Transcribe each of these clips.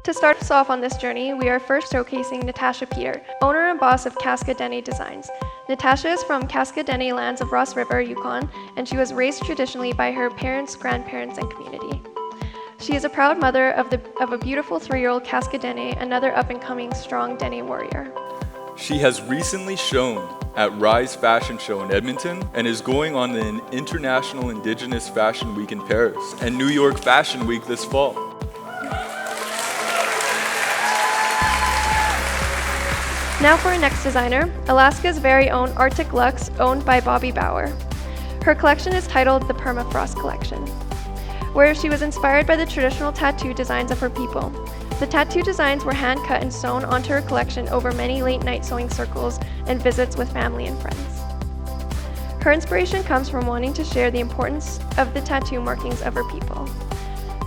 To start us off on this journey, we are first showcasing Natasha Peter, owner and boss of Cascadene Designs. Natasha is from Cascadene lands of Ross River, Yukon, and she was raised traditionally by her parents, grandparents, and community. She is a proud mother of a beautiful 3-year-old Cascadene, another up-and-coming strong Dene warrior. She has recently shown at Rise Fashion Show in Edmonton and is going on the International Indigenous Fashion Week in Paris and New York Fashion Week this fall. Now for our next designer, Alaska's very own Arctic Luxe, owned by Bobby Bauer. Her collection is titled the Permafrost Collection, where she was inspired by the traditional tattoo designs of her people. The tattoo designs were hand-cut and sewn onto her collection over many late-night sewing circles and visits with family and friends. Her inspiration comes from wanting to share the importance of the tattoo markings of her people.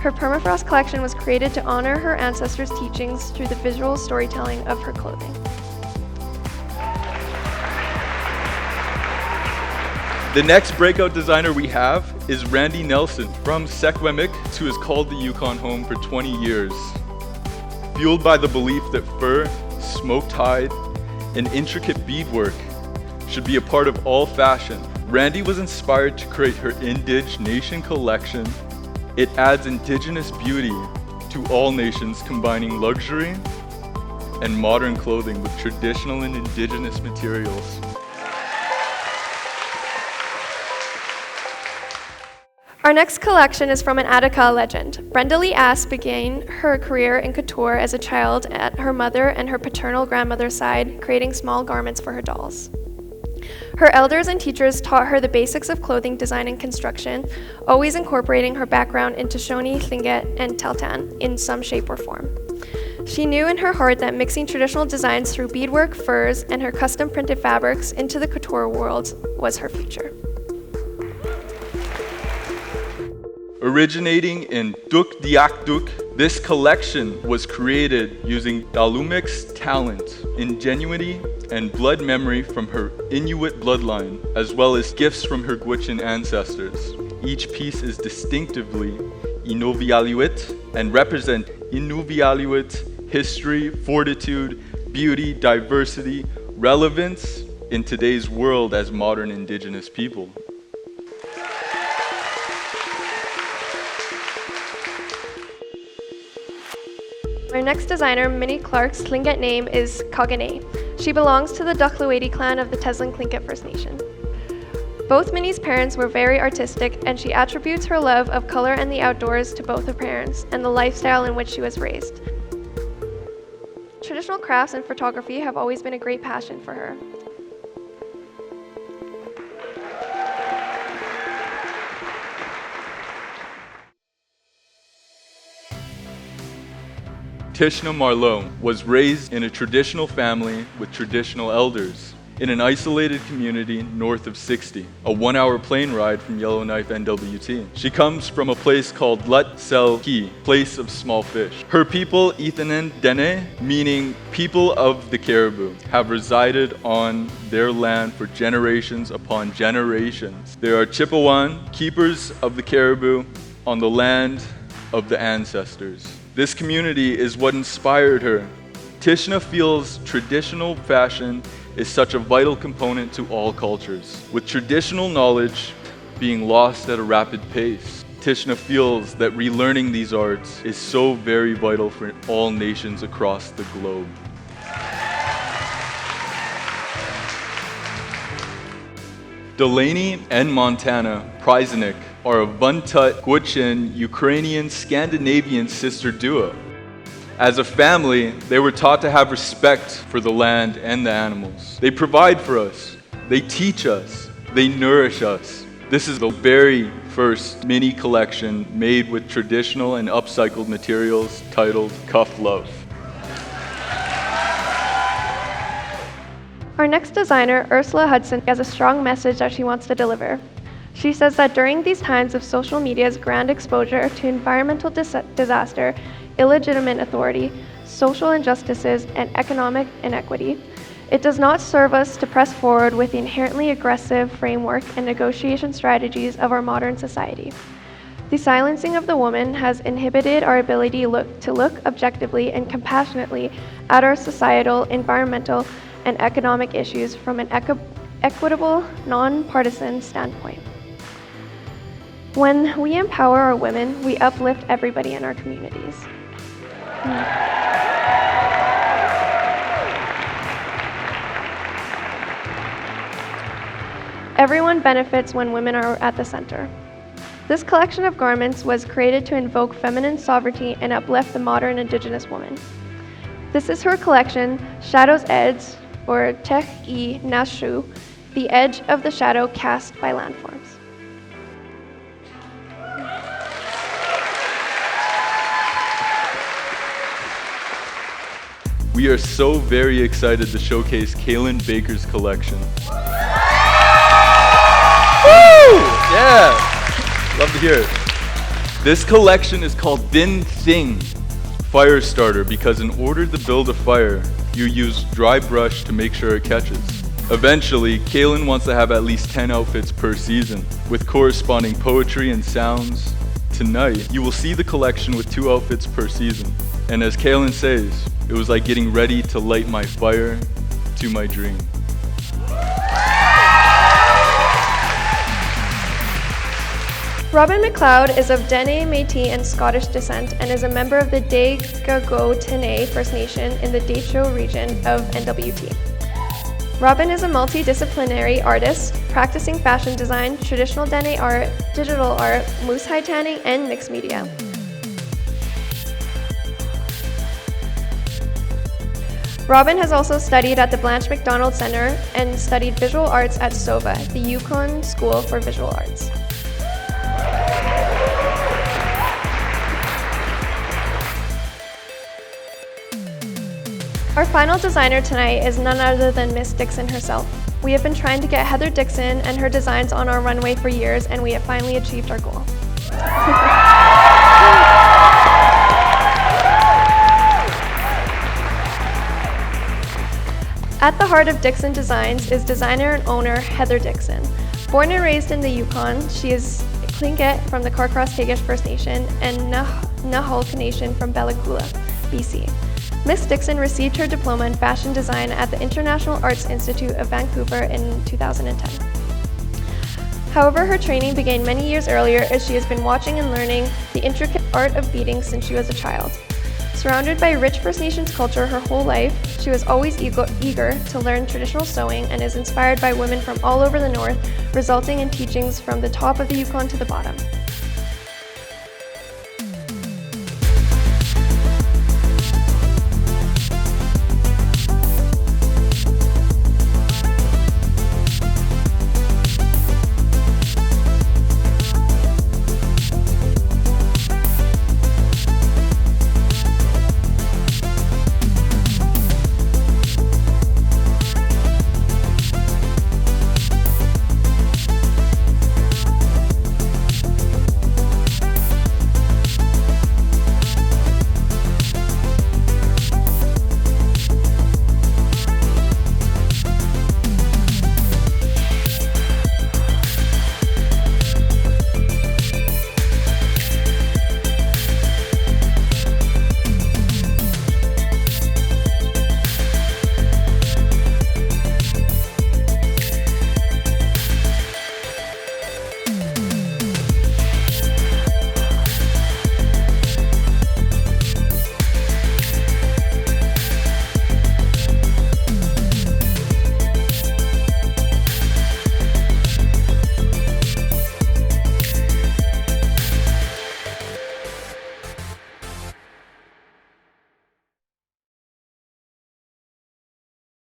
Her Permafrost collection was created to honor her ancestors' teachings through the visual storytelling of her clothing. The next breakout designer we have is Randy Nelson from Sequemic, who has called the Yukon home for 20 years. Fueled by the belief that fur, smoked hide, and intricate beadwork should be a part of all fashion, Randy was inspired to create her Indigenation collection. It adds Indigenous beauty to all nations, combining luxury and modern clothing with traditional and Indigenous materials. Our next collection is from an Adäka legend. Brenda Lee Ass began her career in couture as a child at her mother and her paternal grandmother's side, creating small garments for her dolls. Her elders and teachers taught her the basics of clothing design and construction, always incorporating her background into Shoni, Tlingit, and Tahltan in some shape or form. She knew in her heart that mixing traditional designs through beadwork, furs, and her custom printed fabrics into the couture world was her future. Originating in Duk Diak Duk, this collection was created using Dalumek's talent, ingenuity, and blood memory from her Inuit bloodline, as well as gifts from her Gwich'in ancestors. Each piece is distinctively Inuvialuit and represent Inuvialuit history, fortitude, beauty, diversity, relevance in today's world as modern Indigenous people. Our next designer, Minnie Clark's Tlingit name is Kagane. She belongs to the Ducklawati clan of the Teslin Tlingit First Nation. Both Minnie's parents were very artistic, and she attributes her love of color and the outdoors to both her parents and the lifestyle in which she was raised. Traditional crafts and photography have always been a great passion for her. Tishna Marlowe was raised in a traditional family with traditional elders in an isolated community north of 60, a 1-hour plane ride from Yellowknife NWT. She comes from a place called Lut Sel Ki, place of small fish. Her people, Ethanen Dene, meaning people of the caribou, have resided on their land for generations upon generations. They are Chippewan, keepers of the caribou on the land of the ancestors. This community is what inspired her. Tishna feels traditional fashion is such a vital component to all cultures, with traditional knowledge being lost at a rapid pace. Tishna feels that relearning these arts is so very vital for all nations across the globe. Delaney and Montana Prizenik are a Vuntut, Gwich'in, Ukrainian, Scandinavian sister duo. As a family, they were taught to have respect for the land and the animals. They provide for us, they teach us, they nourish us. This is the very first mini collection made with traditional and upcycled materials titled Cuff Love. Our next designer, Ursula Hudson, has a strong message that she wants to deliver. She says that during these times of social media's grand exposure to environmental disaster, illegitimate authority, social injustices, and economic inequity, it does not serve us to press forward with the inherently aggressive framework and negotiation strategies of our modern society. The silencing of the woman has inhibited our ability to look objectively and compassionately at our societal, environmental, and economic issues from an equitable, non-partisan standpoint. When we empower our women, we uplift everybody in our communities. Everyone benefits when women are at the center. This collection of garments was created to invoke feminine sovereignty and uplift the modern Indigenous woman. This is her collection, Shadow's Edge, or Tech I Nashu, the edge of the shadow cast by landforms. We are so very excited to showcase Kaylin Baker's collection. Woo! Yeah! Love to hear it. This collection is called Din Thing Fire Starter because in order to build a fire, you use dry brush to make sure it catches. Eventually, Kaylin wants to have at least 10 outfits per season, with corresponding poetry and sounds. Tonight, you will see the collection with 2 outfits per season. And as Kaylin says, it was like getting ready to light my fire to my dream. Robin McLeod is of Dene, Métis, and Scottish descent and is a member of the Adäka First Nation in the Decho region of NWT. Robin is a multidisciplinary artist, practicing fashion design, traditional Dene art, digital art, moose hide tanning, and mixed media. Robin has also studied at the Blanche Macdonald Center and studied visual arts at SOVA, the Yukon School for Visual Arts. Our final designer tonight is none other than Miss Dixon herself. We have been trying to get Heather Dixon and her designs on our runway for years, and we have finally achieved our goal. At the heart of Dixon Designs is designer and owner Heather Dixon. Born and raised in the Yukon, she is Tlingit from the Carcross-Tagish First Nation and Nahulk Nation from Bellacoola, BC. Miss Dixon received her diploma in fashion design at the International Arts Institute of Vancouver in 2010. However, her training began many years earlier as she has been watching and learning the intricate art of beading since she was a child. Surrounded by rich First Nations culture her whole life, she was always eager to learn traditional sewing and is inspired by women from all over the North, resulting in teachings from the top of the Yukon to the bottom.